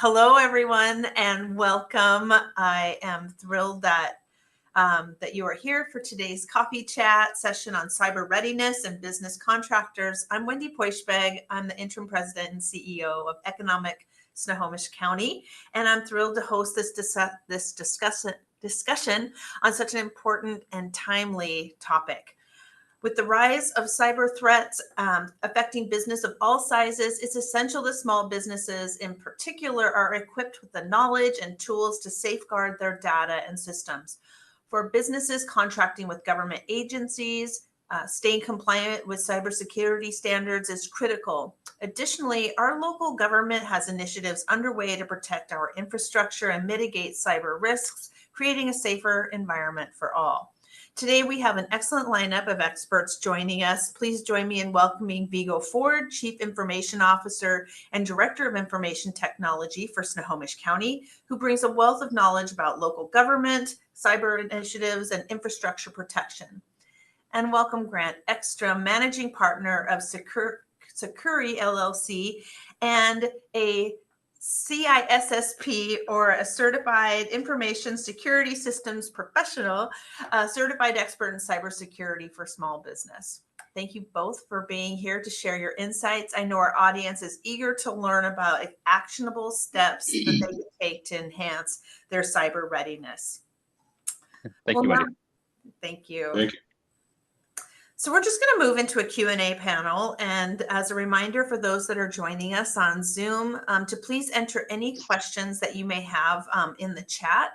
Hello, everyone, and welcome. I am thrilled that you are here for today's coffee chat session on cyber readiness and business contractors. I'm Wendy Poischbeg. I'm the interim president and CEO of Economic Snohomish County, and I'm thrilled to host this discussion on such an important and timely topic. With the rise of cyber threats affecting business of all sizes, it's essential that small businesses in particular are equipped with the knowledge and tools to safeguard their data and systems. For businesses contracting with government agencies, staying compliant with cybersecurity standards is critical. Additionally, our local government has initiatives underway to protect our infrastructure and mitigate cyber risks, creating a safer environment for all. Today, we have an excellent lineup of experts joining us. Please join me in welcoming Vigo Ford, Chief Information Officer and Director of Information Technology for Snohomish County, who brings a wealth of knowledge about local government, cyber initiatives, and infrastructure protection. And welcome Grant Ekstrom, Managing Partner of Succurri LLC and a CISSP, or a Certified Information Security Systems Professional, certified expert in cybersecurity for small business. Thank you both for being here to share your insights. I know our audience is eager to learn about actionable steps that they can take to enhance their cyber readiness. Thank you, Wendy. Thank you. Thank you. So we're just going to move into a Q&A panel. And as a reminder for those that are joining us on Zoom, to please enter any questions that you may have in the chat,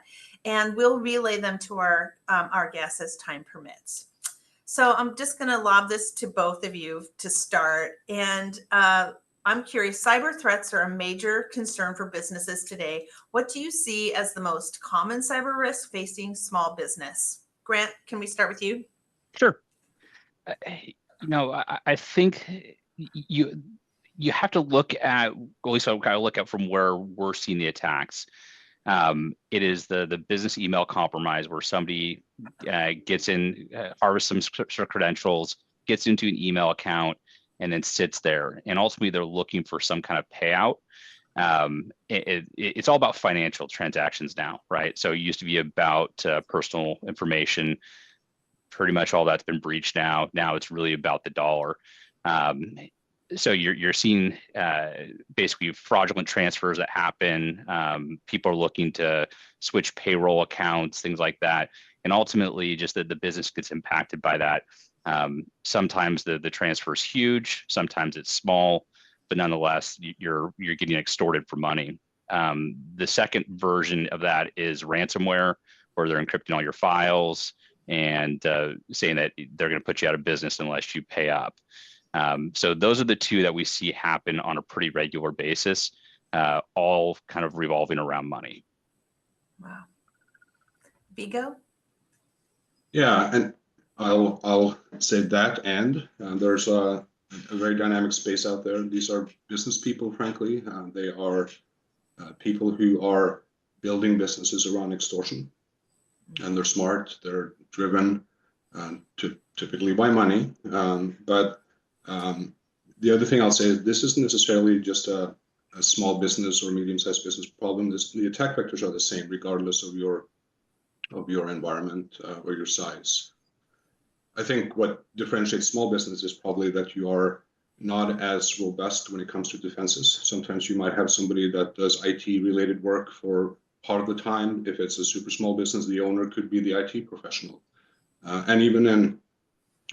and we'll relay them to our guests as time permits. So I'm just going to lob this to both of you to start. And I'm curious, cyber threats are a major concern for businesses today. What do you see as the most common cyber risk facing small business? Grant, can we start with you? Sure. I think you have to look at, at least I kind of look at from where we're seeing the attacks. It is the business email compromise where somebody gets in, harvests some credentials, gets into an email account, and then sits there. And ultimately, they're looking for some kind of payout. It's all about financial transactions now, right? So it used to be about personal information. Pretty much all that's been breached now. Now it's really about the dollar. So you're seeing basically fraudulent transfers that happen. People are looking to switch payroll accounts, things like that. And ultimately, just that the business gets impacted by that. Sometimes the transfer is huge, sometimes it's small, but nonetheless, you're getting extorted for money. The second version of that is ransomware, where they're encrypting all your files and saying that they're going to put you out of business unless you pay up. So those are the two that we see happen on a pretty regular basis, all kind of revolving around money. Wow. Vigo? Yeah, and I'll say that, and there's a very dynamic space out there. These are business people, frankly. They are people who are building businesses around extortion. And they're smart, they're driven typically by money. But the other thing I'll say is this isn't necessarily just a small business or medium-sized business problem. The attack vectors are the same regardless of your environment or your size. I think what differentiates small business is probably that you are not as robust when it comes to defenses. Sometimes you might have somebody that does IT-related work for part of the time. If it's a super small business, the owner could be the IT professional. And even in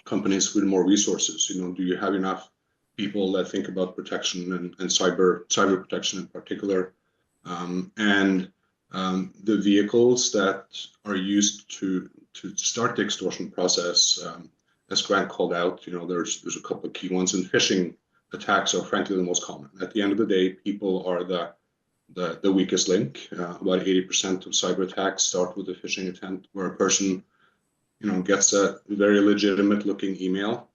companies with more resources, do you have enough people that think about protection and cyber protection in particular? And the vehicles that are used to start the extortion process, as Grant called out, there's a couple of key ones, and phishing attacks are frankly the most common. At the end of the day, people are the weakest link. About 80% of cyber attacks start with a phishing attempt where a person, gets a very legitimate looking email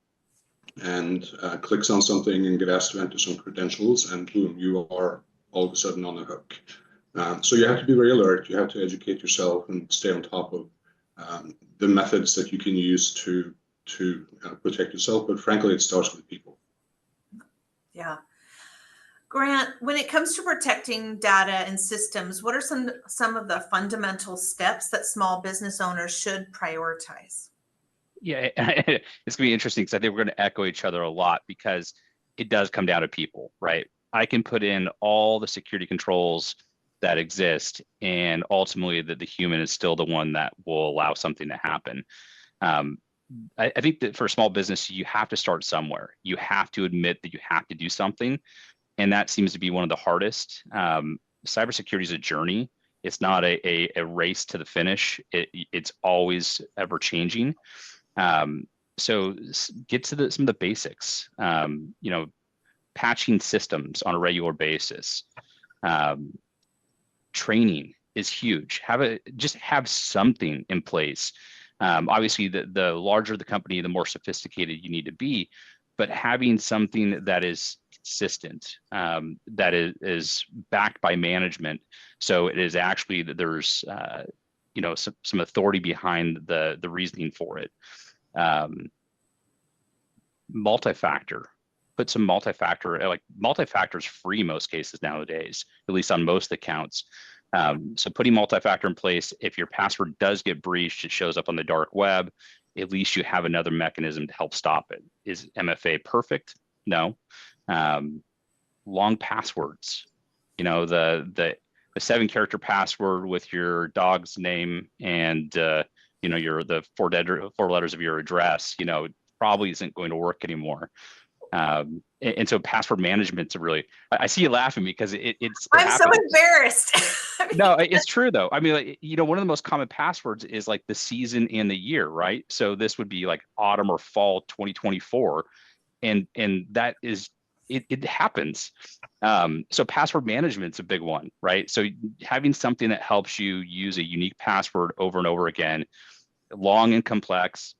and clicks on something and get asked to enter some credentials, and boom, you are all of a sudden on the hook. So you have to be very alert. You have to educate yourself and stay on top of the methods that you can use to protect yourself. But frankly, it starts with people. Yeah. Grant, when it comes to protecting data and systems, what are some of the fundamental steps that small business owners should prioritize? Yeah, it's gonna be interesting because I think we're gonna echo each other a lot because it does come down to people, right? I can put in all the security controls that exist, and ultimately the human is still the one that will allow something to happen. Um, I think that for a small business, you have to start somewhere. You have to admit that you have to do something, and that seems to be one of the hardest. Cybersecurity is a journey. It's not a race to the finish. It's always ever changing. So get to some of the basics. Patching systems on a regular basis. Training is huge. Just have something in place. Obviously, the larger the company, the more sophisticated you need to be, but having something that is consistent, that is backed by management, so it is actually that there's some authority behind the reasoning for it. Multi-factor. Put some multi-factor, like multi-factor is free most cases nowadays, at least on most accounts. So putting multi-factor in place, if your password does get breached, it shows up on the dark web, at least you have another mechanism to help stop it. Is MFA perfect? No. Long passwords, the 7-character password with your dog's name and the 4 letters of your address, probably isn't going to work anymore. And so password management's I see you laughing because it's I'm so embarrassed. No, it's true though. I mean, one of the most common passwords is like the season and the year, right? So this would be like autumn or fall 2024. And that is, it happens. So password management's a big one, right? So having something that helps you use a unique password over and over again, long and complex,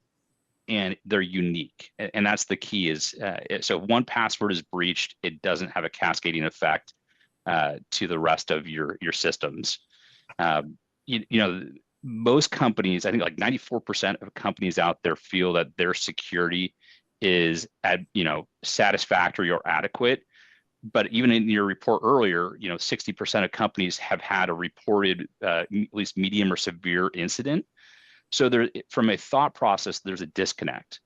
and they're unique. And that's the key is, so if one password is breached, it doesn't have a cascading effect to the rest of your systems. Most companies, I think like 94% of companies out there feel that their security is satisfactory or adequate. But even in your report earlier, 60% of companies have had a reported at least medium or severe incident. So from a thought process, there's a disconnect.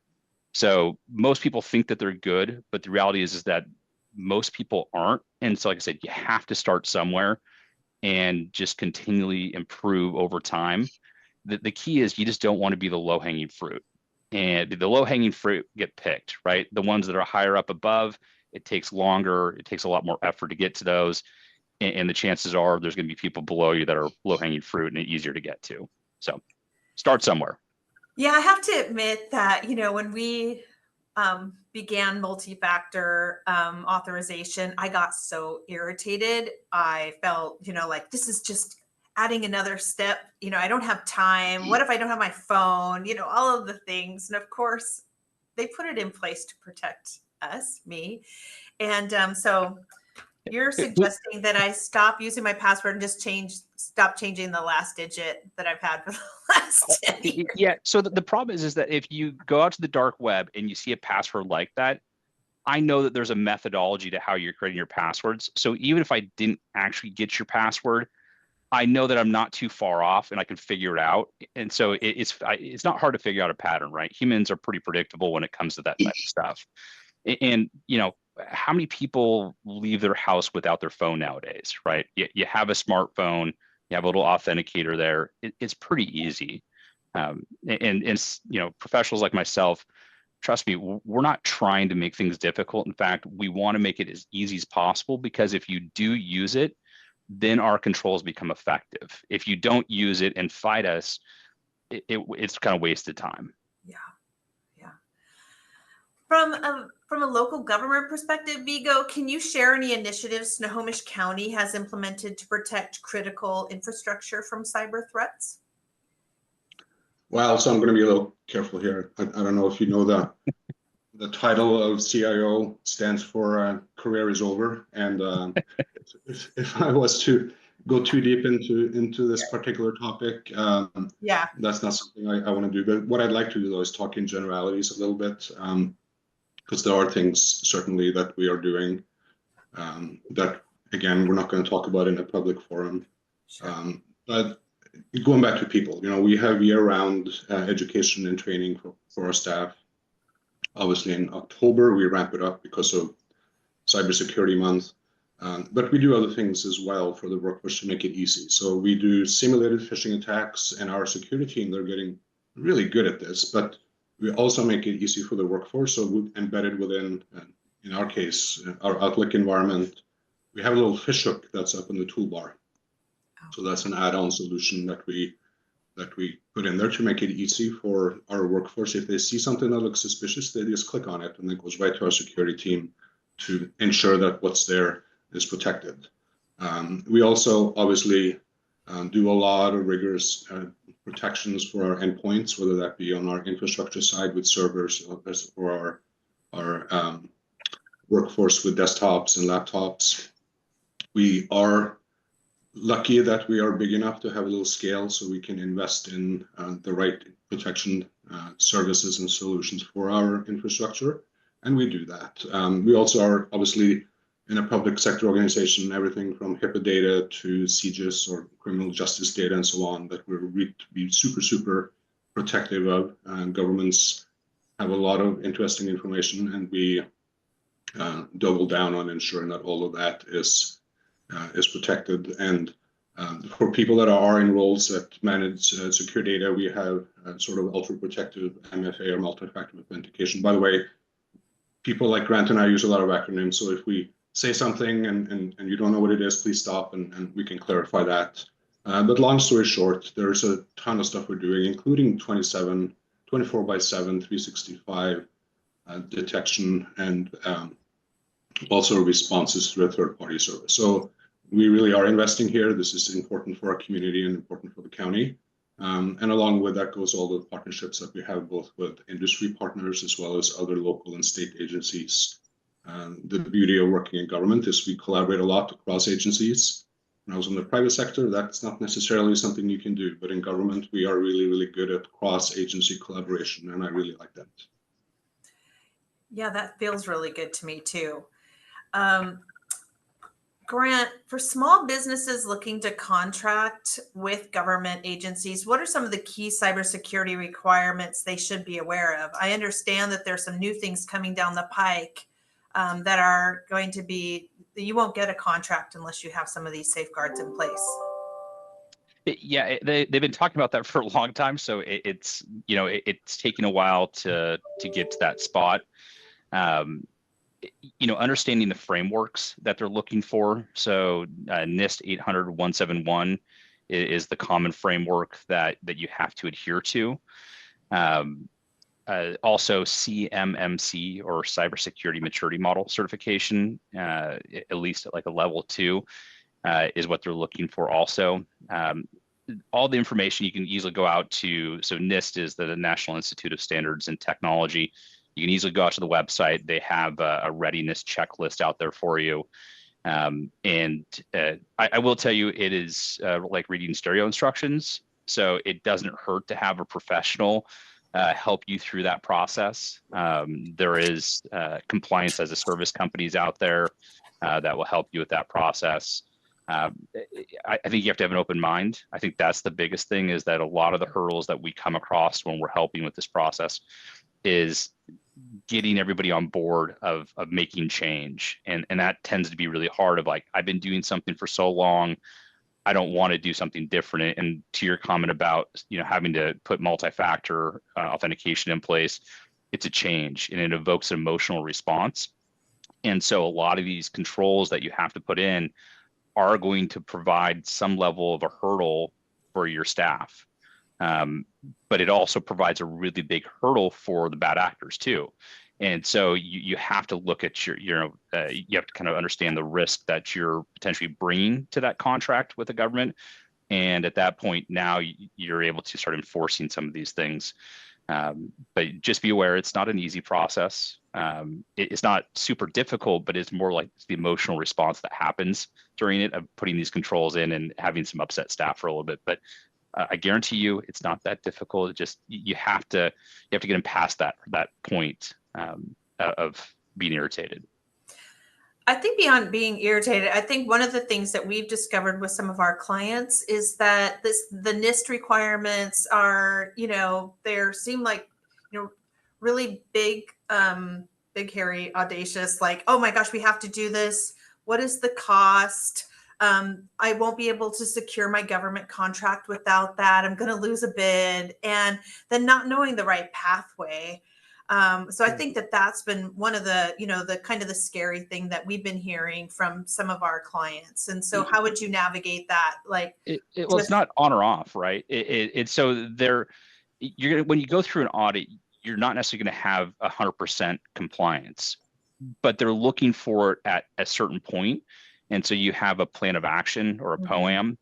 So most people think that they're good, but the reality is that most people aren't. And so, like I said, you have to start somewhere and just continually improve over time. The key is you just don't want to be the low-hanging fruit. And the low-hanging fruit get picked, right? The ones that are higher up above, it takes longer. It takes a lot more effort to get to those. And the chances are there's going to be people below you that are low-hanging fruit and easier to get to. So start somewhere. Yeah, I have to admit that, when we began multi-factor authorization, I got so irritated. I felt, like this is just adding another step. I don't have time. What if I don't have my phone? All of the things. And of course, they put it in place to protect us, me. And so you're suggesting that I stop using my password and just stop changing the last digit that I've had for the last 10 years. Yeah. So the problem is that if you go out to the dark web and you see a password like that, I know that there's a methodology to how you're creating your passwords. So even if I didn't actually get your password, I know that I'm not too far off and I can figure it out. And so it's not hard to figure out a pattern, right? Humans are pretty predictable when it comes to that type of stuff. And how many people leave their house without their phone nowadays, right? You have a smartphone, you have a little authenticator there. It's pretty easy. And professionals like myself, trust me, we're not trying to make things difficult. In fact, we want to make it as easy as possible, because if you do use it, then our controls become effective. If you don't use it and fight us, it's kind of wasted time. Yeah. From a local government perspective, Vigo, can you share any initiatives Snohomish County has implemented to protect critical infrastructure from cyber threats? Well, so I'm going to be a little careful here. I don't know if you know the title of CIO stands for career is over. And if I was to go too deep into this particular topic, that's not something I want to do. But what I'd like to do, though, is talk in generalities a little bit, because there are things certainly that we are doing that, again, we're not going to talk about in a public forum. Sure. But going back to people, we have year-round education and training for our staff. Obviously, in October, we ramp it up because of Cybersecurity Month. But we do other things as well for the workforce to make it easy. So we do simulated phishing attacks, and our security team, they're getting really good at this. But we also make it easy for the workforce. So we embedded within, in our case, our Outlook environment, we have a little fish hook that's up in the toolbar. So that's an add-on solution that we put in there to make it easy for our workforce. If they see something that looks suspicious, they just click on it, and it goes right to our security team to ensure that what's there is protected. We also obviously do a lot of rigorous protections for our endpoints, whether that be on our infrastructure side with servers or our workforce with desktops and laptops. We are lucky that we are big enough to have a little scale so we can invest in the right protection services and solutions for our infrastructure, and we do that. We also are obviously in a public sector organization, everything from HIPAA data to CJIS or criminal justice data and so on, that we're be super, super protective of. Governments have a lot of interesting information, and we double down on ensuring that all of that is protected. And for people that are in roles that manage secure data, we have sort of ultra protective MFA or multi-factor authentication. By the way, people like Grant and I use a lot of acronyms. So if we say something and you don't know what it is, please stop and we can clarify that. But long story short, there's a ton of stuff we're doing, including 24/7, 365 detection and also responses through a third-party service. So we really are investing here. This is important for our community and important for the county. And along with that goes all the partnerships that we have both with industry partners as well as other local and state agencies. The beauty of working in government is we collaborate a lot across agencies. When I was in the private sector, that's not necessarily something you can do, but in government, we are really, really good at cross-agency collaboration, and I really like that. Yeah, that feels really good to me too. Grant, for small businesses looking to contract with government agencies, what are some of the key cybersecurity requirements they should be aware of? I understand that there's some new things coming down the pike that are going to be, you won't get a contract unless you have some of these safeguards in place. Yeah, they've been talking about that for a long time. So it's taking a while to get to that spot. Understanding the frameworks that they're looking for. So NIST 800-171 is the common framework that you have to adhere to. Also CMMC or Cybersecurity Maturity Model certification, at least at like a level 2, is what they're looking for also. All the information you can easily go out to. So NIST is the National Institute of Standards and Technology. You can easily go out to the website. They have a readiness checklist out there for you. I will tell you, it is like reading stereo instructions. So it doesn't hurt to have a professional help you through that process. There is compliance as a service companies out there that will help you with that process. I think you have to have an open mind. I think that's the biggest thing, is that a lot of the hurdles that we come across when we're helping with this process is getting everybody on board of making change. And that tends to be really hard, of like, I've been doing something for so long, I don't want to do something different. And to your comment about, having to put multi-factor authentication in place, it's a change and it evokes an emotional response. And so a lot of these controls that you have to put in are going to provide some level of a hurdle for your staff. But it also provides a really big hurdle for the bad actors too. And so you have to look at you have to kind of understand the risk that you're potentially bringing to that contract with the government. And at that point, now you're able to start enforcing some of these things. But just be aware, it's not an easy process. It's not super difficult, but it's more like the emotional response that happens during it, of putting these controls in and having some upset staff for a little bit. But I guarantee you, it's not that difficult. It just, you have to get them past that point of being irritated. I think beyond being irritated, I think one of the things that we've discovered with some of our clients is that the NIST requirements are, they seem like, really big, big, hairy, audacious, like, oh my gosh, we have to do this. What is the cost? I won't be able to secure my government contract without that. I'm going to lose a bid. And then not knowing the right pathway. So I think that that's been one of the, the kind of the scary thing that we've been hearing from some of our clients. And so how would you navigate that? Like, well, it's not on or off, right? It's so there, when you go through an audit, you're not necessarily going to have 100% compliance, but they're looking for it at a certain point. And so you have a plan of action or a POAM.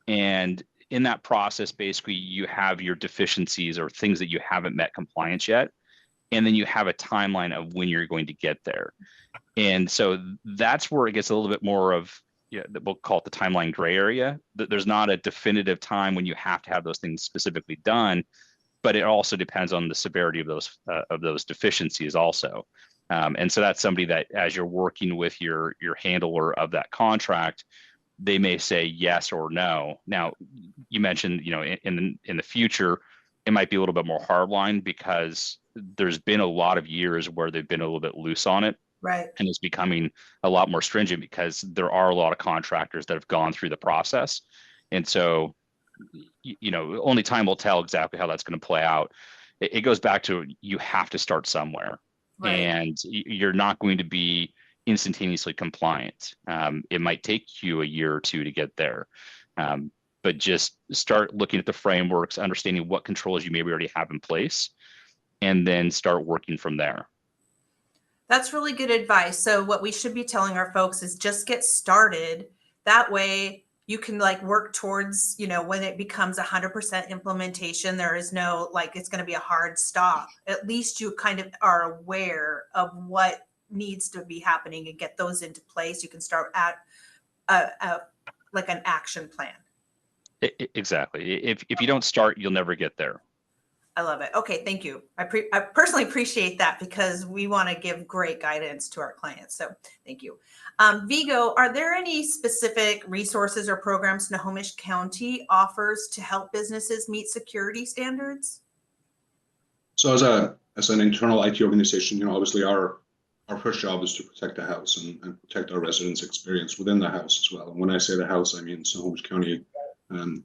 And in that process, basically, you have your deficiencies or things that you haven't met compliance yet. And then you have a timeline of when you're going to get there. And so that's where it gets a little bit more of, we'll call it the timeline gray area. There's not a definitive time when you have to have those things specifically done, but it also depends on the severity of those deficiencies also. And so that's somebody that, as you're working with your handler of that contract, they may say yes or no. Now, you mentioned, in the future, it might be a little bit more hardline because there's been a lot of years where they've been a little bit loose on it. Right. And it's becoming a lot more stringent because there are a lot of contractors that have gone through the process. And so, only time will tell exactly how that's going to play out. It goes back to, you have to start somewhere. Right. And you're not going to be instantaneously compliant. It might take you a year or two to get there. But just start looking at the frameworks, understanding what controls you maybe already have in place, and then start working from there. That's really good advice. So what we should be telling our folks is just get started. That way you can work towards, when it becomes 100% implementation, there is no, it's going to be a hard stop. At least you kind of are aware of what needs to be happening and get those into place. You can start at an action plan. Exactly. If you don't start, you'll never get there. I love it. Okay, thank you. I personally appreciate that because we want to give great guidance to our clients. So thank you. Vigo, are there any specific resources or programs Snohomish County offers to help businesses meet security standards? So as an internal IT organization, obviously our first job is to protect the house and protect our residents' experience within the house as well. And when I say the house, I mean Snohomish County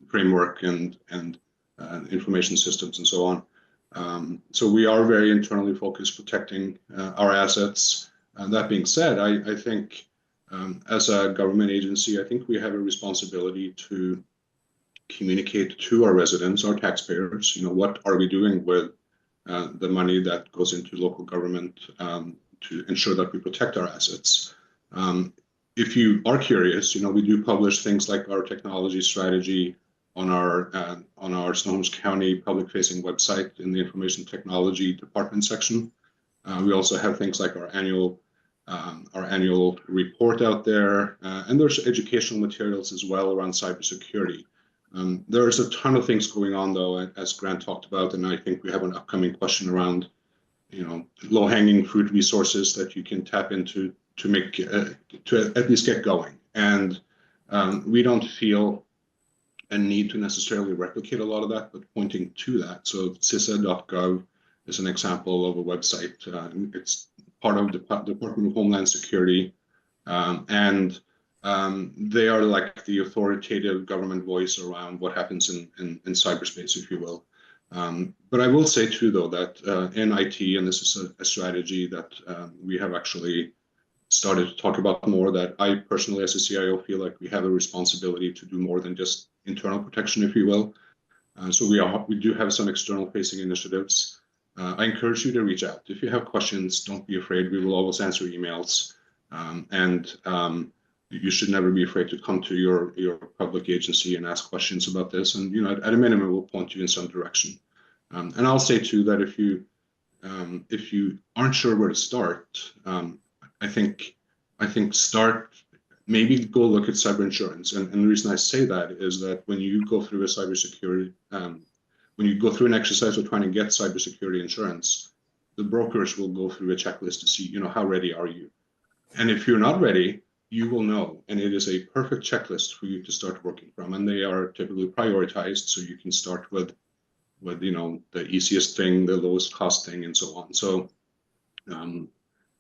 framework and information systems and so on. So we are very internally focused protecting our assets. That being said, I think as a government agency, I think we have a responsibility to communicate to our residents, our taxpayers, what are we doing with the money that goes into local government to ensure that we protect our assets. If you are curious, we do publish things like our technology strategy on our Snohomish County public-facing website in the information technology department section. We also have things like our annual report out there, and there's educational materials as well around cybersecurity. There's a ton of things going on, though, as Grant talked about, and I think we have an upcoming question around, low-hanging fruit resources that you can tap into to make to at least get going. And we don't feel a need to necessarily replicate a lot of that, but pointing to that. So CISA.gov is an example of a website. It's part of the Department of Homeland Security, and they are like the authoritative government voice around what happens in cyberspace, if you will. But I will say too, though, that in IT, and this is a strategy that we have actually started to talk about more, that I personally, as a CIO, feel like we have a responsibility to do more than just internal protection, if you will. So we do have some external facing initiatives. I encourage you to reach out. If you have questions, don't be afraid. We will always answer emails. You should never be afraid to come to your public agency and ask questions about this. And at a minimum, we'll point you in some direction. And I'll say too that if you aren't sure where to start, I think maybe go look at cyber insurance. And the reason I say that is that when you go through a cybersecurity, when you go through an exercise of trying to get cybersecurity insurance, the brokers will go through a checklist to see, how ready are you? And if you're not ready, you will know. And it is a perfect checklist for you to start working from. And they are typically prioritized. So you can start with the easiest thing, the lowest cost thing, and so on. So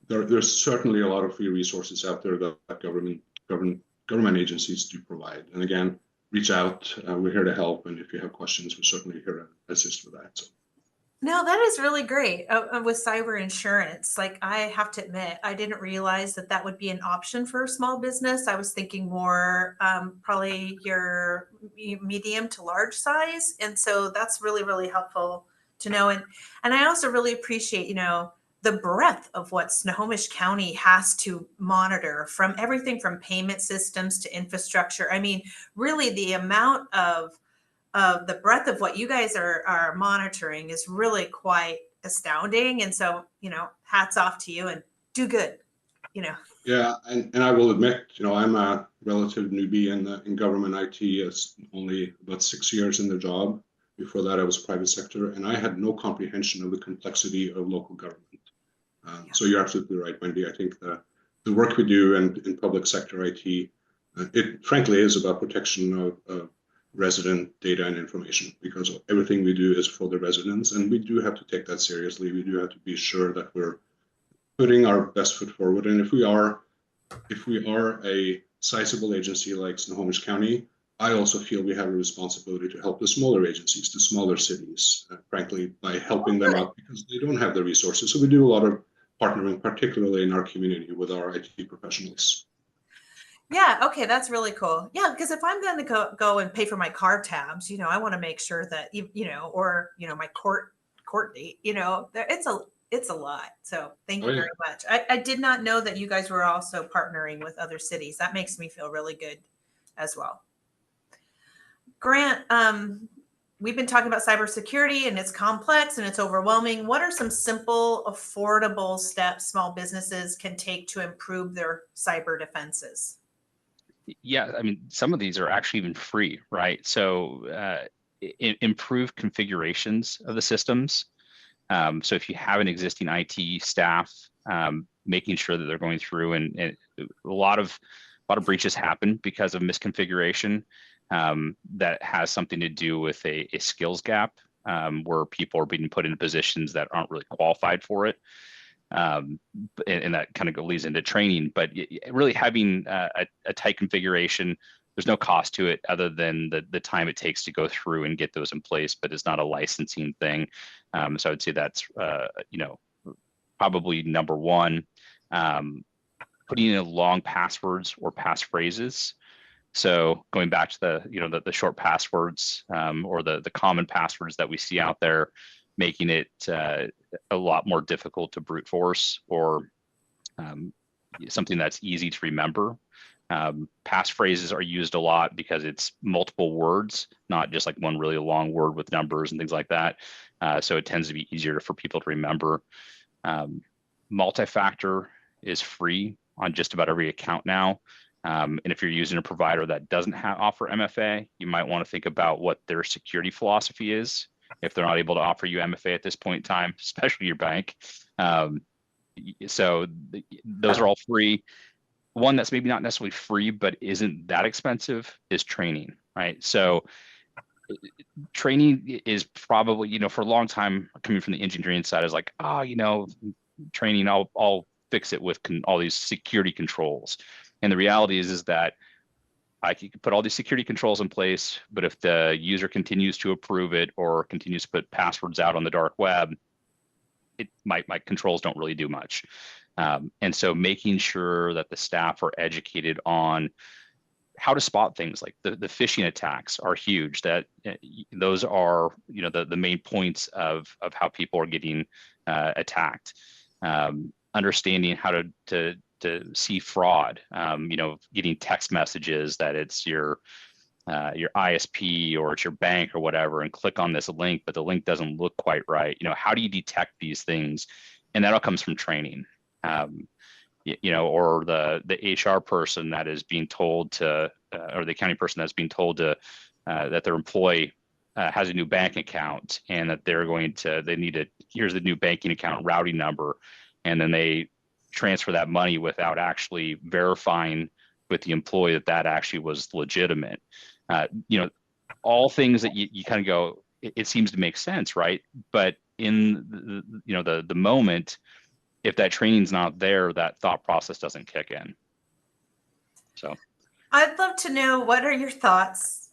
there's certainly a lot of free resources out there that government agencies do provide. And again, reach out. We're here to help. And if you have questions, we're certainly here to assist with that. So. No, that is really great with cyber insurance. Like, I have to admit, I didn't realize that that would be an option for a small business. I was thinking more probably your medium to large size. And so that's really, really helpful to know. And I also really appreciate, the breadth of what Snohomish County has to monitor, from everything from payment systems to infrastructure. I mean, really the amount of the breadth of what you guys are monitoring is really quite astounding. And so, hats off to you, and do good, Yeah, and I will admit, I'm a relative newbie in government IT. It's only about 6 years in the job. Before that, I was private sector, and I had no comprehension of the complexity of local government. So you're absolutely right, Wendy. I think the work we do in public sector IT, it frankly is about protection of resident data and information, because everything we do is for the residents, and we do have to take that seriously. We do have to be sure that we're putting our best foot forward. And if we are a sizable agency like Snohomish County, I also feel we have a responsibility to help the smaller agencies, the smaller cities, frankly, by helping them out, because they don't have the resources. So we do a lot of partnering, particularly in our community, with our IT professionals. Yeah. Okay. That's really cool. Yeah. Because if I'm going to go and pay for my car tabs, I want to make sure that, or, my court date, it's a lot. So thank you very much. I did not know that you guys were also partnering with other cities. That makes me feel really good as well. Grant, we've been talking about cybersecurity, and it's complex and it's overwhelming. What are some simple, affordable steps small businesses can take to improve their cyber defenses? Yeah, I mean, some of these are actually even free, right? So improve configurations of the systems. So if you have an existing IT staff, making sure that they're going through, and a lot of breaches happen because of misconfiguration. That has something to do with a skills gap, where people are being put in positions that aren't really qualified for it. And that kind of leads into training, but really having a tight configuration, there's no cost to it other than the time it takes to go through and get those in place, but it's not a licensing thing. So I would say that's, probably number one. Putting in long passwords or passphrases. So going back to the short passwords, or the common passwords that we see out there, making it a lot more difficult to brute force, or something that's easy to remember. Passphrases are used a lot because it's multiple words, not just like one really long word with numbers and things like that. So it tends to be easier for people to remember. Multi-factor is free on just about every account now. And if you're using a provider that doesn't offer MFA, you might want to think about what their security philosophy is, if they're not able to offer you MFA at this point in time, especially your bank. So those are all free. One that's maybe not necessarily free, but isn't that expensive, is training, right? So training is probably, for a long time, coming from the engineering side, is like, training, I'll fix it with all these security controls. And the reality is that I can put all these security controls in place, but if the user continues to approve it or continues to put passwords out on the dark web, my controls don't really do much. And so making sure that the staff are educated on how to spot things like the phishing attacks are huge. That those are the main points of how people are getting attacked. Understanding how to see fraud, getting text messages that it's your ISP or it's your bank or whatever, and click on this link, but the link doesn't look quite right. How do you detect these things? And that all comes from training. Or the HR person that is being told to, or the accounting person that's being told to, that their employee has a new bank account, and that here's the new banking account routing number, and then they transfer that money without actually verifying with the employee that that actually was legitimate. You know, all things that you kind of go, it seems to make sense, right? But in the moment, if that training's not there, that thought process doesn't kick in. So I'd love to know, what are your thoughts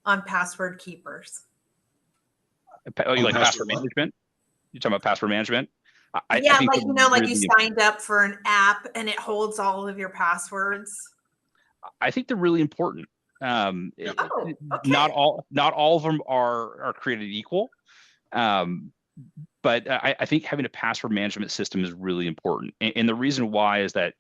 on password keepers? you like password password management? You're talking about password management? I Yeah, think like, you know, like you really, signed up for an app and it holds all of your passwords. I think they're really important. Oh, okay. Not all of them are created equal. But I think having a password management system is really important. And the reason why is that,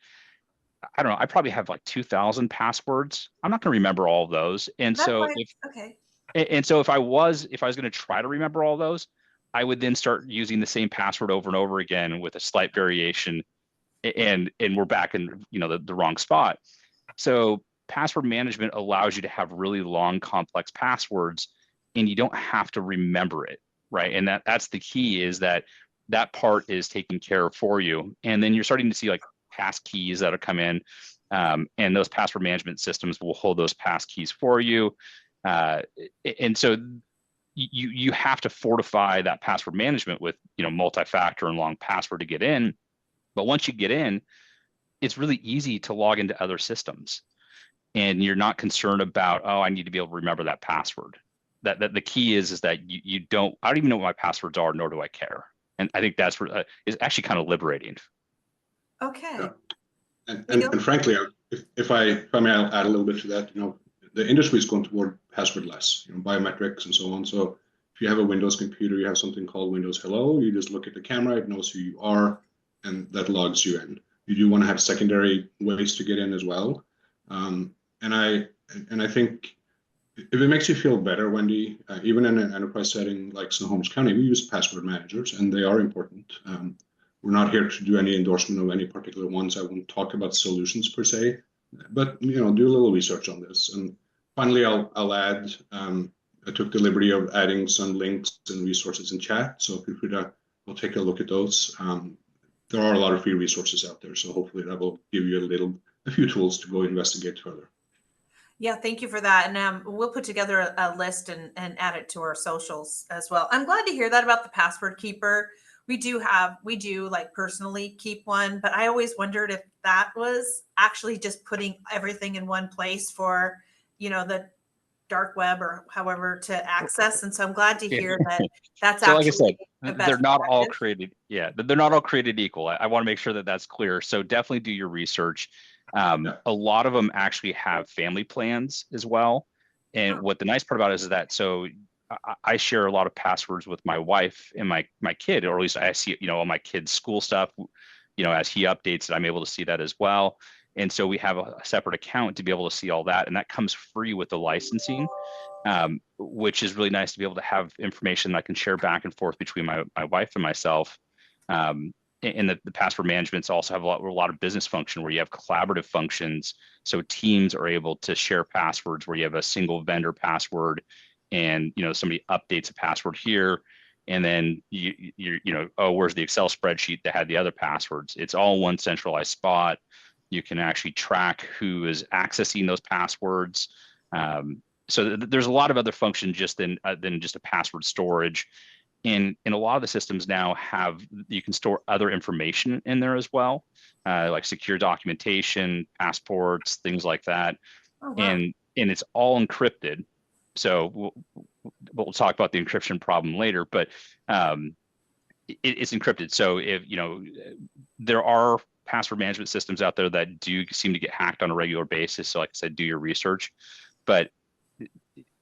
I don't know, I probably have like 2,000 passwords. I'm not going to remember all of those. And That's so fine. Okay. if I was going to try to remember all those, I would then start using the same password over and over again with a slight variation, and we're back in, you know, the wrong spot. So password management allows you to have really long, complex passwords, and you don't have to remember it, right? And that's the key, is that part is taken care of for you. And then you're starting to see like pass keys that'll come in, and those password management systems will hold those pass keys for you. And so you have to fortify that password management with, you know, multi-factor and long password to get in. But once you get in, it's really easy to log into other systems, and you're not concerned about, oh, I need to be able to remember that password. That the key is that you don't. I don't even know what my passwords are, nor do I care. And I think that's is actually kind of liberating. Okay. Yeah. And frankly, if I may add a little bit to that, you know, the industry is going toward passwordless, you know, biometrics and so on. So if you have a Windows computer, you have something called Windows Hello. You just look at the camera, it knows who you are, and that logs you in. You do want to have secondary ways to get in as well. And I think if it makes you feel better, Wendy, even in an enterprise setting like Snohomish County, we use password managers, and they are important. We're not here to do any endorsement of any particular ones. I won't talk about solutions per se, but, you know, do a little research on this. And finally, I'll add, I took the liberty of adding some links and resources in chat, so feel free to we'll take a look at those. There are a lot of free resources out there, so hopefully that will give you a few tools to go investigate further. Yeah, thank you for that. And we'll put together a list and add it to our socials as well. I'm glad to hear that about the password keeper. We do like personally keep one, but I always wondered if that was actually just putting everything in one place for, you know, the dark web or however to access. And so I'm glad to hear that that's So actually like I said, they're not all created. Yeah, they're not all created equal. I want to make sure that that's clear. So definitely do your research. A lot of them actually have family plans as well. And what the nice part about it is that, so I share a lot of passwords with my wife and my kid, or at least I see, you know, all my kid's school stuff, you know, as he updates it, I'm able to see that as well. And so we have a separate account to be able to see all that. And that comes free with the licensing, which is really nice to be able to have information that I can share back and forth between my wife and myself. And the password managements also have a lot of business function where you have collaborative functions. So teams are able to share passwords where you have a single vendor password, and, you know, somebody updates a password here, and then you know, oh, where's the Excel spreadsheet that had the other passwords? It's all one centralized spot. You can actually track who is accessing those passwords. So there's a lot of other functions just than just a password storage. And a lot of the systems now you can store other information in there as well, like secure documentation, passports, things like that. Oh, wow. And it's all encrypted. So we'll talk about the encryption problem later, but it's encrypted. So if, you know, there are password management systems out there that do seem to get hacked on a regular basis. So like I said, do your research, but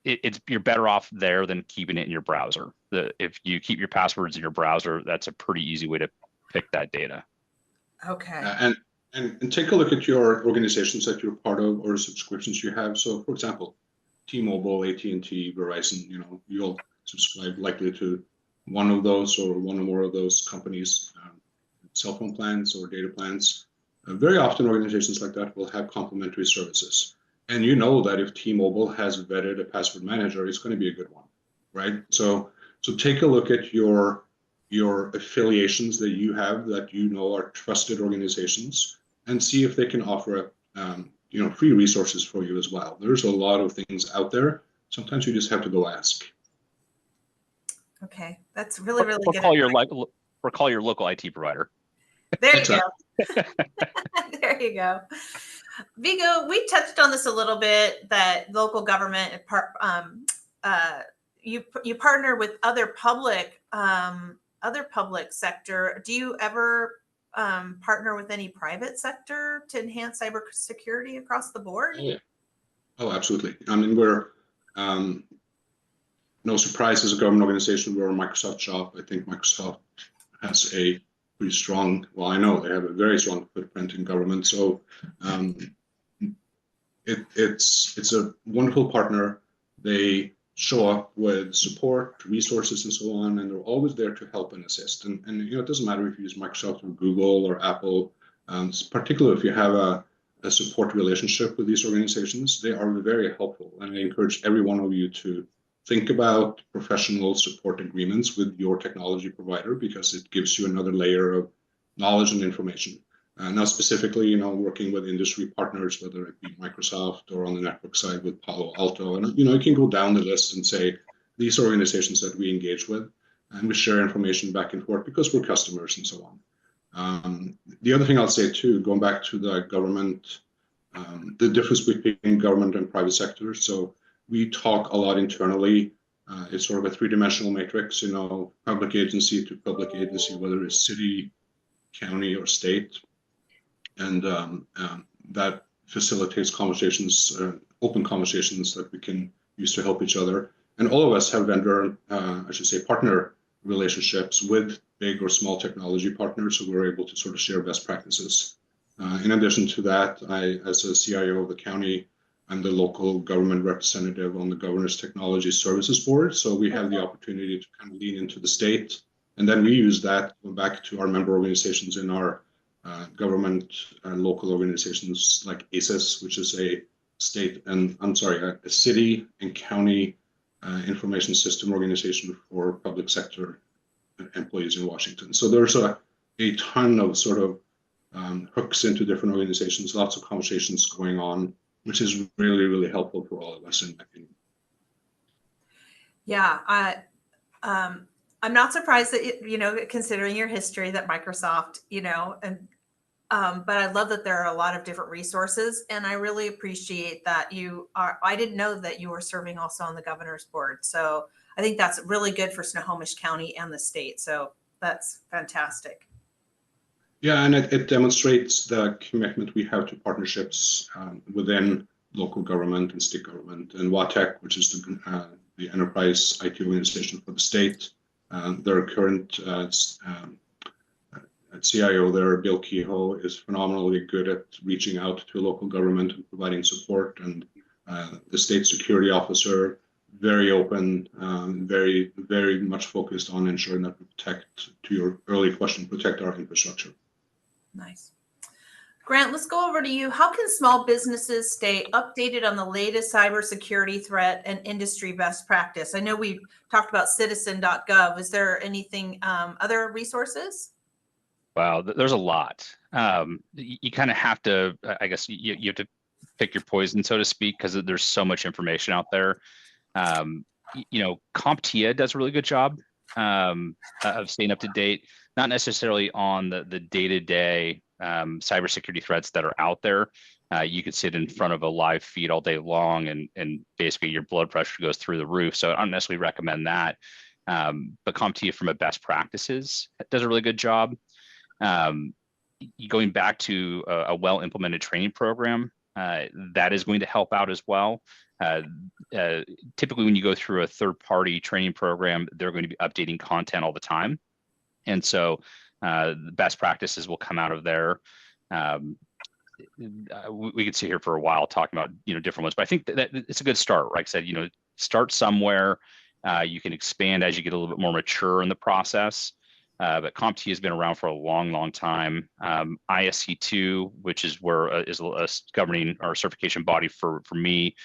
you're better off there than keeping it in your browser. If you keep your passwords in your browser, that's a pretty easy way to pick that data. Okay. And take a look at your organizations that you're part of or subscriptions you have. So, for example, T-Mobile, AT&T, Verizon, you know, you'll subscribe likely to one of those or one or more of those companies' cell phone plans or data plans. Very often organizations like that will have complementary services. And you know that if T-Mobile has vetted a password manager, it's going to be a good one, right? So take a look at your your affiliations that you have that you know are trusted organizations, and see if they can offer free resources for you as well. There's a lot of things out there. Sometimes you just have to go ask. Okay, that's really, really or good. Call your local IT provider. There you go. There you go. Vigo, we touched on this a little bit, that local government, you partner with other public sector. Do you ever partner with any private sector to enhance cybersecurity across the board? Oh, yeah. Oh, absolutely. I mean, we're no surprise as a government organization, we're a Microsoft shop. I think Microsoft has a pretty strong, well, I know they have a very strong footprint in government. So it's a wonderful partner. They show up with support, resources, and so on, and they're always there to help and assist. And it doesn't matter if you use Microsoft or Google or Apple, particularly if you have a support relationship with these organizations, they are very helpful. And I encourage every one of you to think about professional support agreements with your technology provider, because it gives you another layer of knowledge and information. Now, specifically, working with industry partners, whether it be Microsoft or on the network side with Palo Alto, and you can go down the list and say these are organizations that we engage with, and we share information back and forth because we're customers and so on. The other thing I'll say too, going back to the government, the difference between government and private sector. So we talk a lot internally. It's sort of a three-dimensional matrix, public agency to public agency, whether it's city, county, or state. And that facilitates conversations, open conversations that we can use to help each other. And all of us have partner relationships with big or small technology partners, so we're able to sort of share best practices. In addition to that, as a CIO of the county, I'm the local government representative on the Governor's Technology Services Board. So we have the opportunity to kind of lean into the state. And then we use that back to our member organizations in our government and local organizations like ACES, which is a city and county information system organization for public sector employees in Washington. So there's a ton of sort of hooks into different organizations, lots of conversations going on, which is really, really helpful for all of us, in my opinion. Yeah, I'm not surprised that, considering your history, that Microsoft, but I love that there are a lot of different resources, and I really appreciate that I didn't know that you were serving also on the governor's board. So I think that's really good for Snohomish County and the state. So that's fantastic. Yeah, and it demonstrates the commitment we have to partnerships within local government and state government. And WATEC, which is the enterprise IT organization for the state, their current CIO there, Bill Kehoe, is phenomenally good at reaching out to local government and providing support. And the state security officer, very open, very, very much focused on ensuring that we protect, to your early question, protect our infrastructure. Nice. Grant, let's go over to you. How can small businesses stay updated on the latest cybersecurity threat and industry best practice? I know we talked about citizen.gov. Is there anything, other resources? Wow, there's a lot. You kind of have to, I guess, you have to pick your poison, so to speak, because there's so much information out there. CompTIA does a really good job of staying up to date, not necessarily on the day-to-day cybersecurity threats that are out there. You could sit in front of a live feed all day long and basically your blood pressure goes through the roof. So I don't necessarily recommend that. But CompTIA, from a best practices, does a really good job. Going back to a well-implemented training program, that is going to help out as well. Typically, when you go through a third-party training program, they're going to be updating content all the time. And so the best practices will come out of there. We could sit here for a while talking about different ones, but I think that it's a good start. Like I said, start somewhere. You can expand as you get a little bit more mature in the process. But CompTIA has been around for a long, long time. ISC2, which is where is a governing or certification body for me,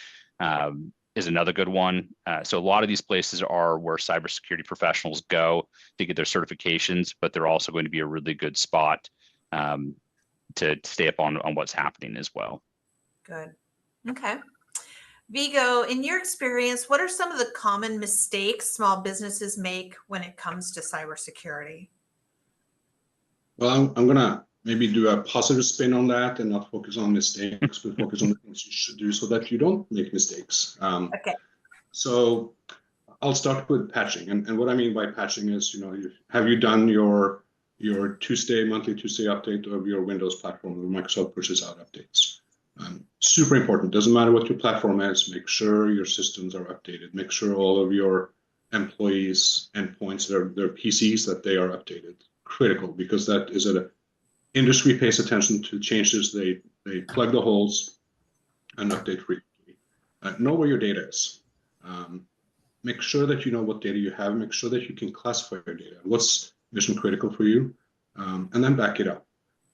is another good one. So a lot of these places are where cybersecurity professionals go to get their certifications, but they're also going to be a really good spot to stay up on what's happening as well. Good. Okay. Vigo, in your experience, what are some of the common mistakes small businesses make when it comes to cybersecurity? Well, I'm gonna maybe do a positive spin on that and not focus on mistakes, but focus on the things you should do so that you don't make mistakes. Okay. So I'll start with patching, and what I mean by patching is, have you done your monthly Tuesday update of your Windows platform where Microsoft pushes out updates? Super important. Doesn't matter what your platform is. Make sure your systems are updated. Make sure all of your employees' endpoints, their PCs, that they are updated. Critical, because that is an industry pays attention to changes. They plug the holes and update frequently. Know where your data is. Make sure that you know what data you have. Make sure that you can classify your data. What's mission critical for you, and then back it up.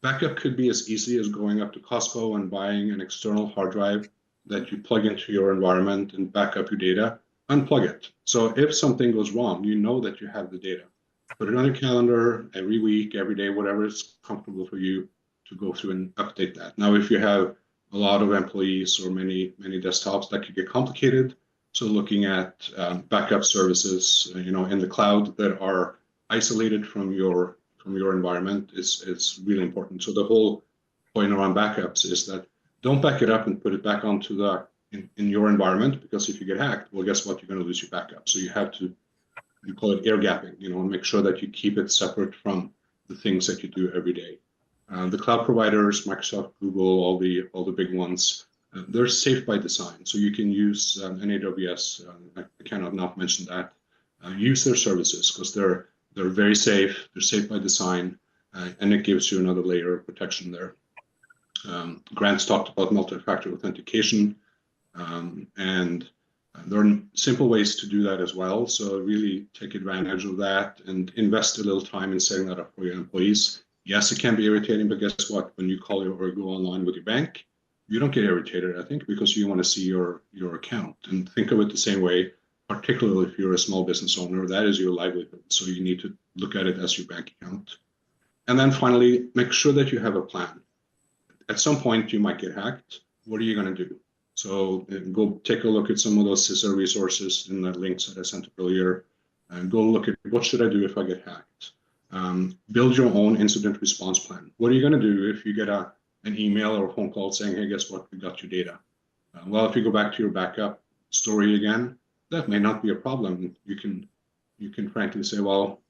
Backup could be as easy as going up to Costco and buying an external hard drive that you plug into your environment and back up your data. Unplug it. So if something goes wrong, you know that you have the data. Put it on your calendar every week, every day, whatever is comfortable for you to go through and update that. Now, if you have a lot of employees or many desktops, that could get complicated. So looking at backup services, in the cloud that are isolated from your environment is really important. So the whole point around backups is that don't back it up and put it back onto in your environment, because if you get hacked, well, guess what? You're going to lose your backup. So you have to, you call it air gapping, and make sure that you keep it separate from the things that you do every day. The cloud providers, Microsoft, Google, all the big ones, they're safe by design. So you can use an AWS. I cannot not mention that. Use their services because they're very safe. They're safe by design, and it gives you another layer of protection there. Grant's talked about multi-factor authentication, and there are simple ways to do that as well. So really take advantage of that and invest a little time in setting that up for your employees. Yes, it can be irritating, but guess what? When you call or go online with your bank, you don't get irritated, I think, because you want to see your account. And think of it the same way, particularly if you're a small business owner, that is your livelihood. So you need to look at it as your bank account. And then finally, make sure that you have a plan. At some point, you might get hacked. What are you going to do? So go take a look at some of those CISA resources in the links that I sent earlier, and go look at what should I do if I get hacked. Build your own incident response plan. What are you going to do if you get an email or a phone call saying, hey, guess what? We got your data. Well, if you go back to your backup story again, that may not be a problem. You can frankly say, well,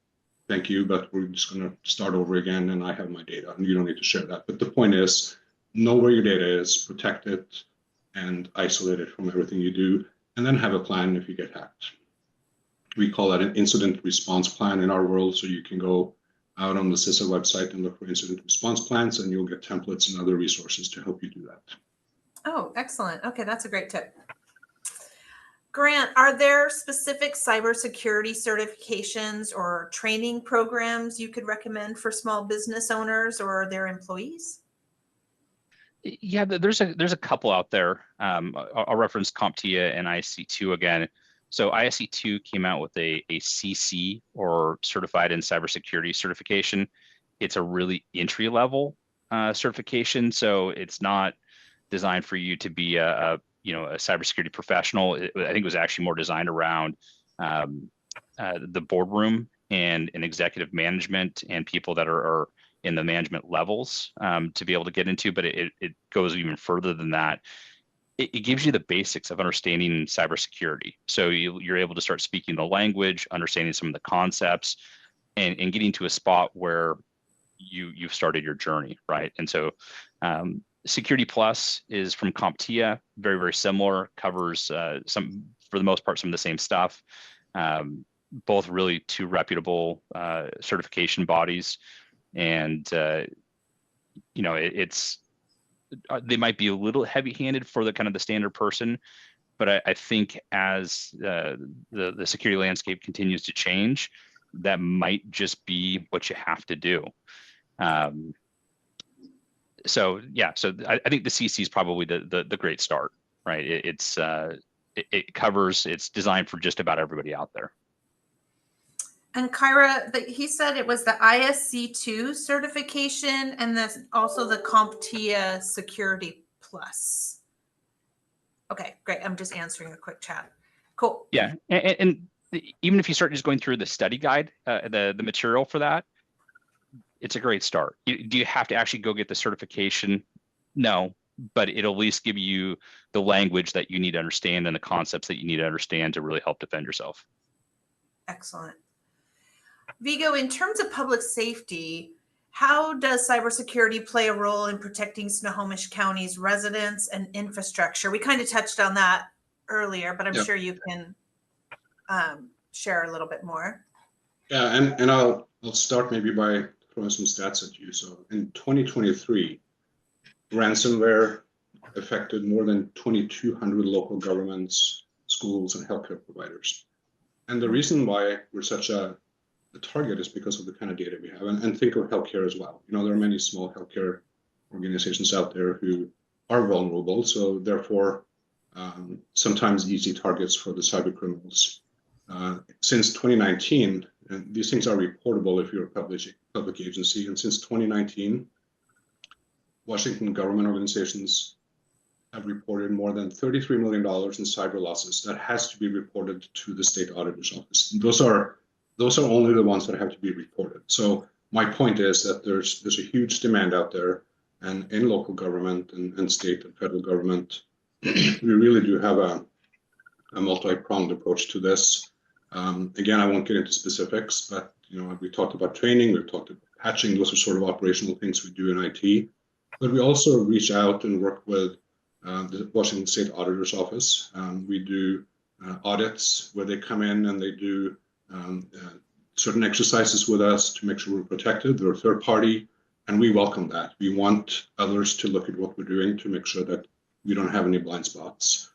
thank you, but we're just going to start over again, and I have my data, and you don't need to share that. But the point is, know where your data is, protect it, and isolate it from everything you do, and then have a plan if you get hacked. We call that an incident response plan in our world, so you can go out on the CISA website and look for incident response plans, and you'll get templates and other resources to help you do that. Oh, excellent. Okay, that's a great tip. Grant, are there specific cybersecurity certifications or training programs you could recommend for small business owners or their employees? Yeah, there's a couple out there. I'll reference CompTIA and ISC2 again. So ISC2 came out with a CC, or Certified in Cybersecurity certification. It's a really entry level certification, so it's not designed for you to be a cybersecurity professional. I think it was actually more designed around the boardroom and executive management and people that are in the management levels to be able to get into, but it goes even further than that. It gives you the basics of understanding cybersecurity. So you're able to start speaking the language, understanding some of the concepts, and getting to a spot where you've started your journey, right? And so Security Plus is from CompTIA, very, very similar, covers for the most part, some of the same stuff. Both really two reputable certification bodies. And it's they might be a little heavy-handed for the kind of the standard person, but I think as the security landscape continues to change, that might just be what you have to do. So I think the CC is probably the great start, right? It's it covers, it's designed for just about everybody out there. And Kyra, he said it was the ISC2 certification and also the CompTIA Security Plus. Okay, great. I'm just answering a quick chat. Cool. Yeah, and even if you start just going through the study guide, the material for that, it's a great start. Do you have to actually go get the certification? No, but it'll at least give you the language that you need to understand and the concepts that you need to understand to really help defend yourself. Excellent. Vigo, in terms of public safety, how does cybersecurity play a role in protecting Snohomish County's residents and infrastructure? We kind of touched on that earlier, but I'm sure you can share a little bit more. Yeah, and I'll start maybe by throwing some stats at you. So in 2023, ransomware affected more than 2,200 local governments, schools, and healthcare providers. And the reason why we're such a target is because of the kind of data we have. And think of healthcare as well. You know, there are many small healthcare organizations out there who are vulnerable, so therefore sometimes easy targets for the cyber criminals. Since 2019, and these things are reportable if you're a public agency, and since 2019, Washington government organizations have reported more than $33 million in cyber losses that has to be reported to the state auditor's office. Those are only the ones that have to be reported. So my point is that there's a huge demand out there, and in local government and state and federal government, we really do have a multi-pronged approach to this. Again, I won't get into specifics, but we talked about training, we've talked about patching. Those are sort of operational things we do in IT. But we also reach out and work with the Washington State Auditor's Office. We do audits where they come in and they do certain exercises with us to make sure we're protected. They're a third party, and we welcome that. We want others to look at what we're doing to make sure that we don't have any blind spots.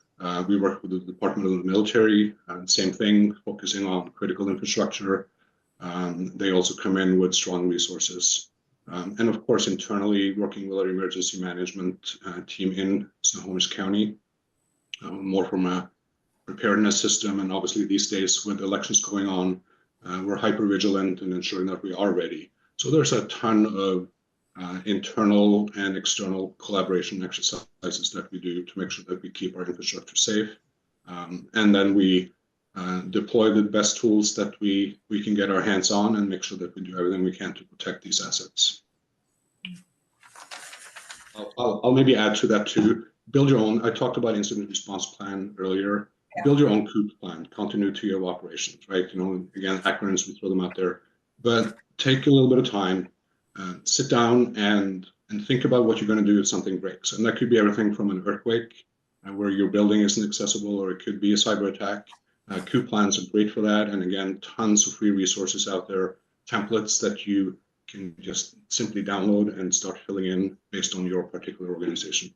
We work with the Department of the Military, same thing, focusing on critical infrastructure. They also come in with strong resources. And of course, internally, working with our emergency management team in Snohomish County, more from a preparedness system. And obviously these days with elections going on, we're hyper vigilant in ensuring that we are ready. So there's a ton of internal and external collaboration exercises that we do to make sure that we keep our infrastructure safe. And then we deploy the best tools that we can get our hands on and make sure that we do everything we can to protect these assets. I'll maybe add to that too. Build your own. I talked about incident response plan earlier. Yeah. Build your own COOP plan, continuity of operations, right? Again, acronyms, we throw them out there, but take a little bit of time, sit down and think about what you're going to do if something breaks. And that could be everything from an earthquake where your building isn't accessible, or it could be a cyber attack. COOP plans are great for that. And again, tons of free resources out there, templates that you can just simply download and start filling in based on your particular organization.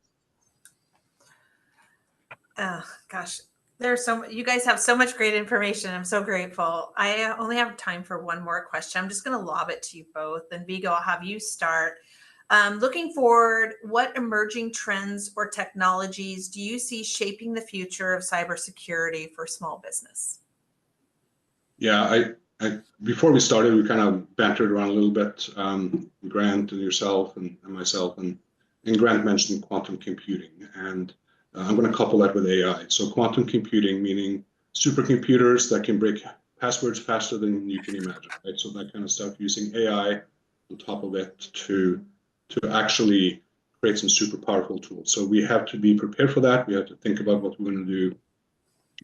Oh, gosh, you guys have so much great information. I'm so grateful. I only have time for one more question. I'm just going to lob it to you both. And Vigo, I'll have you start. Looking forward, what emerging trends or technologies do you see shaping the future of cybersecurity for small business? Yeah, before we started, we kind of bantered around a little bit, Grant and yourself and myself, and Grant mentioned quantum computing, and I'm going to couple that with AI. So quantum computing, meaning supercomputers that can break passwords faster than you can imagine, right? So that kind of stuff, using AI on top of it to actually create some super powerful tools. So we have to be prepared for that. We have to think about what we're going to do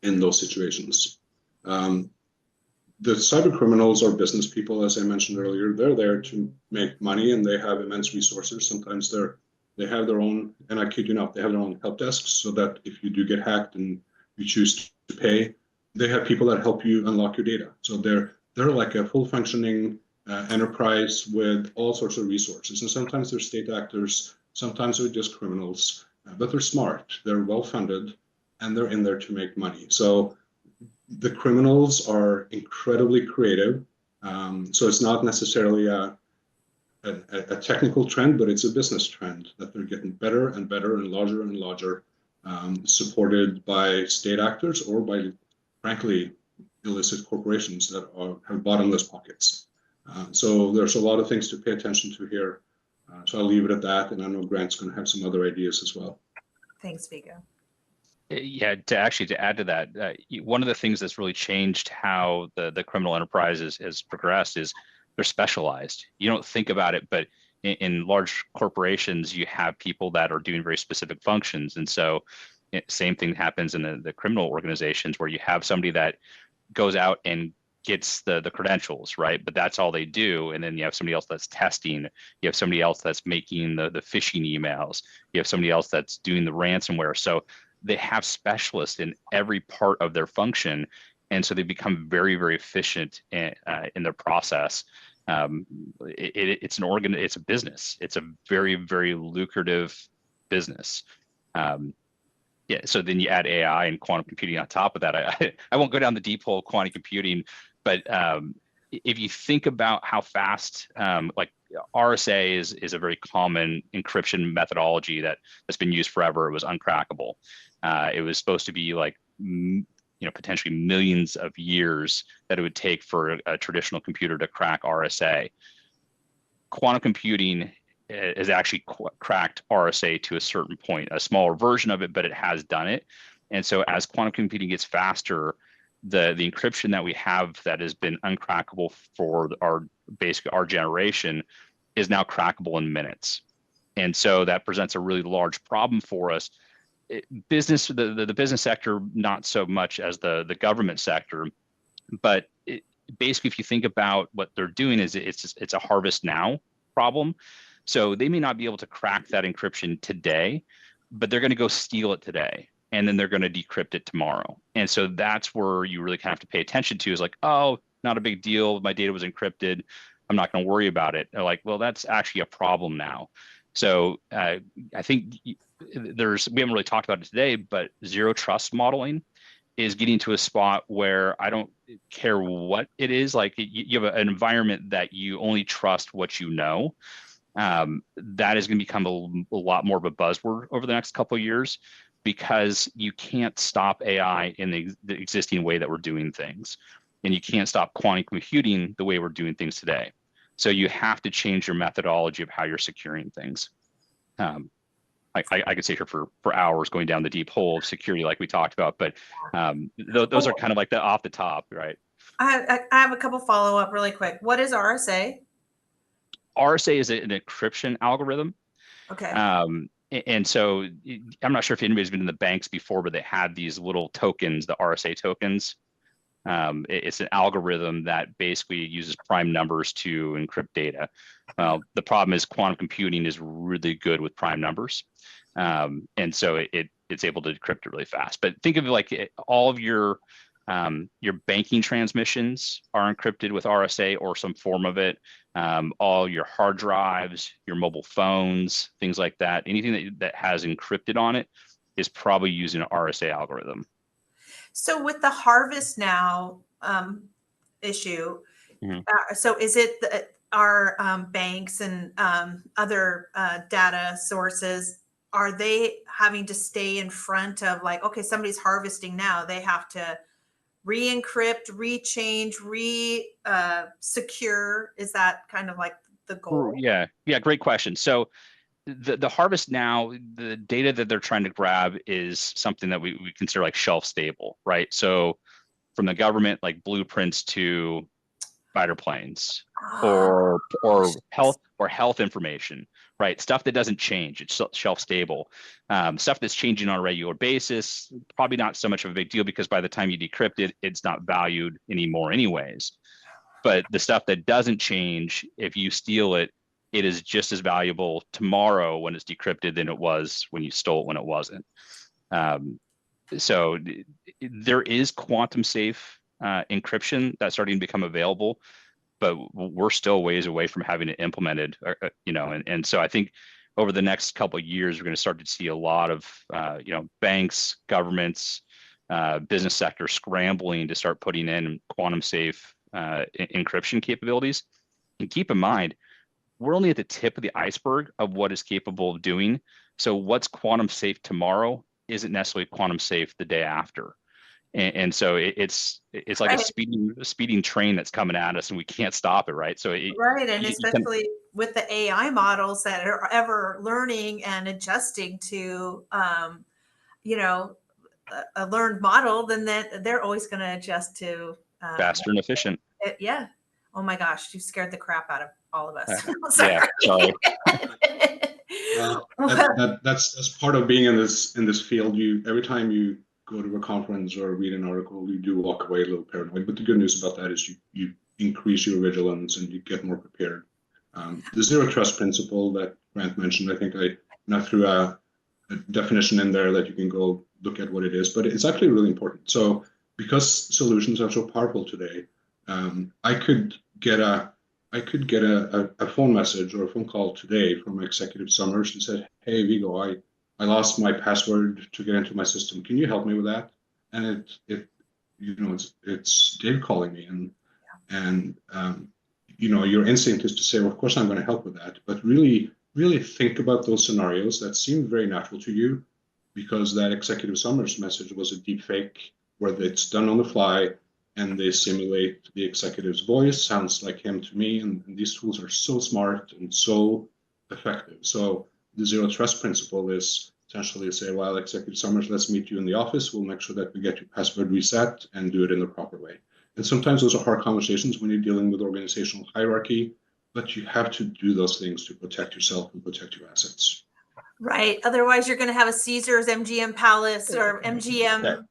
in those situations. The cyber criminals are business people, as I mentioned earlier. They're there to make money, and they have immense resources. Sometimes they have their own, and I kid you not, they have their own help desks, so that if you do get hacked and you choose to pay, they have people that help you unlock your data. So they're like a full functioning enterprise with all sorts of resources. And sometimes they're state actors, sometimes they're just criminals, but they're smart, they're well funded, and they're in there to make money. So the criminals are incredibly creative. So it's not necessarily a technical trend, but it's a business trend that they're getting better and better and larger. supported by state actors or by, frankly, illicit corporations that have bottomless pockets. So there's a lot of things to pay attention to here. So I'll leave it at that, and I know Grant's going to have some other ideas as well. Thanks, Vigo. Yeah, to add to that, one of the things that's really changed how the criminal enterprise has progressed is they're specialized. You don't think about it, but in large corporations, you have people that are doing very specific functions. And so same thing happens in the criminal organizations where you have somebody that goes out and gets the credentials, right? But that's all they do. And then you have somebody else that's testing. You have somebody else that's making the phishing emails. You have somebody else that's doing the ransomware. So they have specialists in every part of their function. And so they become very, very efficient in their process. It's a business. It's a very, very lucrative business. Yeah. So then you add AI and quantum computing on top of that. I won't go down the deep hole of quantum computing, but if you think about how fast, like RSA is a very common encryption methodology that's been used forever. It was uncrackable. It was supposed to be like, potentially millions of years that it would take for a traditional computer to crack RSA. Quantum computing has actually cracked RSA to a certain point, a smaller version of it, but it has done it. And so as quantum computing gets faster, the encryption that we have that has been uncrackable for our generation is now crackable in minutes. And so that presents a really large problem for us. The business sector, not so much as the government sector, but basically, if you think about what they're doing, is it's a harvest now problem. So they may not be able to crack that encryption today, but they're going to go steal it today, and then they're going to decrypt it tomorrow. And so that's where you really kind of have to pay attention to is like, oh, not a big deal. My data was encrypted. I'm not going to worry about it. They're like, well, that's actually a problem now. So I think we haven't really talked about it today, but zero trust modeling is getting to a spot where I don't care what it is. Like you have an environment that you only trust what you know. That is going to become a lot more of a buzzword over the next couple of years because you can't stop AI in the existing way that we're doing things. And you can't stop quantum computing the way we're doing things today. So you have to change your methodology of how you're securing things. I could sit here for hours going down the deep hole of security like we talked about, but those are kind of like the off the top, right? I have a couple follow-up really quick. What is RSA? RSA is an encryption algorithm. Okay. And so I'm not sure if anybody's been in the banks before, but they had these little tokens, the RSA tokens. It's an algorithm that basically uses prime numbers to encrypt data. The problem is quantum computing is really good with prime numbers. And so it's able to decrypt it really fast. But think of it like all of your banking transmissions are encrypted with RSA or some form of it. All your hard drives, your mobile phones, things like that, anything that has encrypted on it is probably using an RSA algorithm. So with the harvest now issue, so is it our banks and other data sources, are they having to stay in front of like, okay, somebody's harvesting now, they have to re-encrypt, re-change, secure? Is that kind of like the goal? Yeah, great question. So the harvest now, the data that they're trying to grab is something that we consider like shelf stable, right? So from the government, like blueprints to fighter planes or health information, right? Stuff that doesn't change, it's shelf stable. Stuff that's changing on a regular basis, probably not so much of a big deal because by the time you decrypt it, it's not valued anymore anyways. But the stuff that doesn't change, if you steal it, it is just as valuable tomorrow when it's decrypted than it was when you stole it when it wasn't. So there is quantum safe encryption that's starting to become available, but we're still ways away from having it implemented, and so I think over the next couple of years, we're going to start to see a lot of, banks, governments, business sector scrambling to start putting in quantum safe encryption capabilities. And keep in mind, we're only at the tip of the iceberg of what is capable of doing. So what's quantum safe tomorrow isn't necessarily quantum safe the day after. And so it's like Right. a speeding train that's coming at us, and we can't stop it, right? So Right. And you can, especially with the AI models that are ever learning and adjusting to, you know, a learned model, then that they're always going to adjust to, faster and efficient. yeah. Oh my gosh, you scared the crap out of all of us. Yeah, sorry. That's part of being in this field. Every time you go to a conference or read an article, you do walk away a little paranoid. But the good news about that is you increase your vigilance and you get more prepared. The zero trust principle that Grant mentioned, I think I threw a definition in there that you can go look at what it is, but it's actually really important. So because solutions are so powerful today, I could get a phone message or a phone call today from Executive Summers who said, "Hey Vigo, I lost my password to get into my system. Can you help me with that?" And it's Dave calling me, and your instinct is to say, well, of course I'm going to help with that, but really think about those scenarios that seem very natural to you, because that Executive Summers message was a deep fake where it's done on the fly and they simulate the executive's voice. Sounds like him to me. And these tools are so smart and so effective. So the zero trust principle is essentially to say, well, Executive Summers, let's meet you in the office. We'll make sure that we get your password reset and do it in the proper way. And sometimes those are hard conversations when you're dealing with organizational hierarchy, but you have to do those things to protect yourself and protect your assets. Right. Otherwise, you're going to have a Caesars MGM Palace or MGM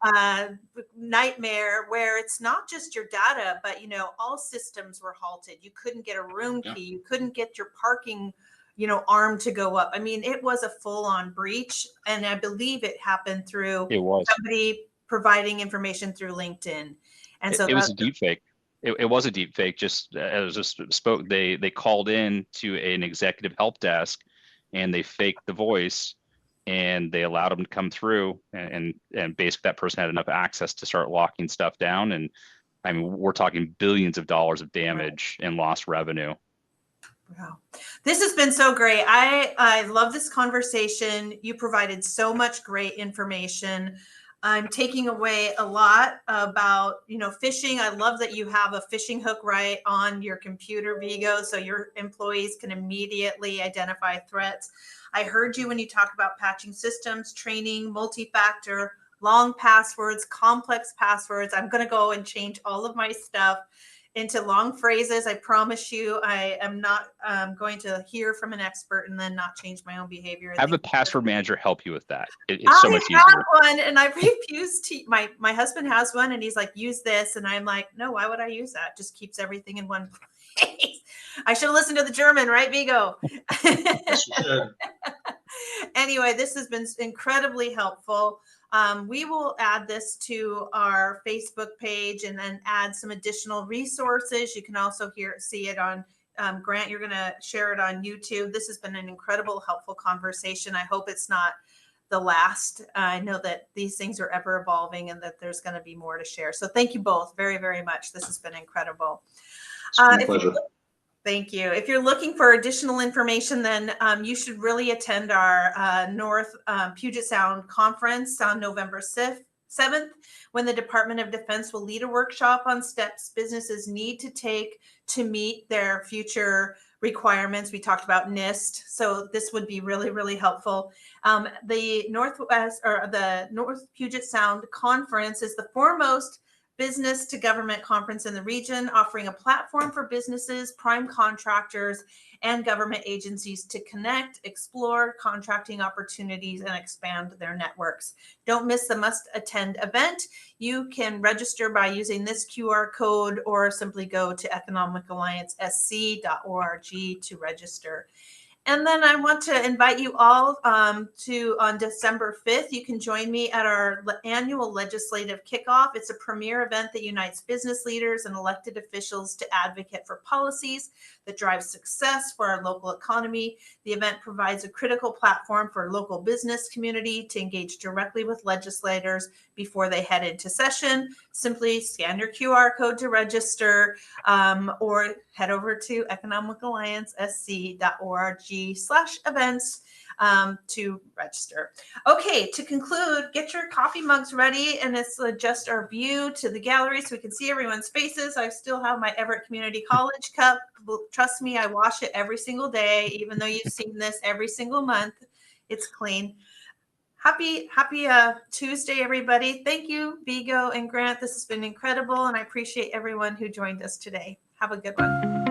nightmare where it's not just your data, but, all systems were halted. You couldn't get a room key. You couldn't get your parking, arm to go up. I mean, it was a full-on breach. And I believe it happened through somebody providing information through LinkedIn. And so it was a deep fake. It was a deep fake. Just as just spoke, they called in to an executive help desk, and they faked the voice, and they allowed them to come through, and basically that person had enough access to start locking stuff down. And I mean, we're talking billions of dollars of damage and lost revenue. Wow. This has been so great. I love this conversation. You provided so much great information. I'm taking away a lot about, phishing. I love that you have a phishing hook right on your computer, Vigo, so your employees can immediately identify threats. I heard you when you talk about patching systems, training, multi-factor, long passwords, complex passwords. I'm going to go and change all of my stuff into long phrases. I promise you, I am not going to hear from an expert and then not change my own behavior. Have a password manager help you with that. It's so much easier. I have one, and I refuse to. My husband has one, and he's like, use this, and I'm like, no, why would I use that? Just keeps everything in one place. I should have listened to the German, right, Vigo? Yes, you should. Anyway, this has been incredibly helpful. We will add this to our Facebook page and then add some additional resources. You can also see it on Grant. You're going to share it on YouTube. This has been an incredible, helpful conversation. I hope it's not the last. I know that these things are ever evolving and that there's going to be more to share. So thank you both very, very much. This has been incredible. It's been a pleasure. Thank you. If you're looking for additional information, then you should really attend our North Puget Sound conference on November 7th, when the Department of Defense will lead a workshop on steps businesses need to take to meet their future requirements. We talked about NIST, so this would be really, really helpful. The North Puget Sound conference is the foremost business to government conference in the region, offering a platform for businesses, prime contractors, and government agencies to connect, explore contracting opportunities, and expand their networks. Don't miss the must-attend event. You can register by using this QR code or simply go to economicalicensesc.org to register. And then I want to invite you all on December 5th. You can join me at our annual legislative kickoff. It's a premier event that unites business leaders and elected officials to advocate for policies that drive success for our local economy. The event provides a critical platform for local business community to engage directly with legislators before they head into session. Simply scan your QR code to register, or head over to economicalicensesc.org/events. to register. Okay, to conclude, get your coffee mugs ready, and let's adjust our view to the gallery so we can see everyone's faces. I still have my Everett Community College cup. Trust me, I wash it every single day, even though you've seen this every single month. It's clean. Happy Tuesday, everybody. Thank you, Vigo and Grant. This has been incredible, and I appreciate everyone who joined us today. Have a good one.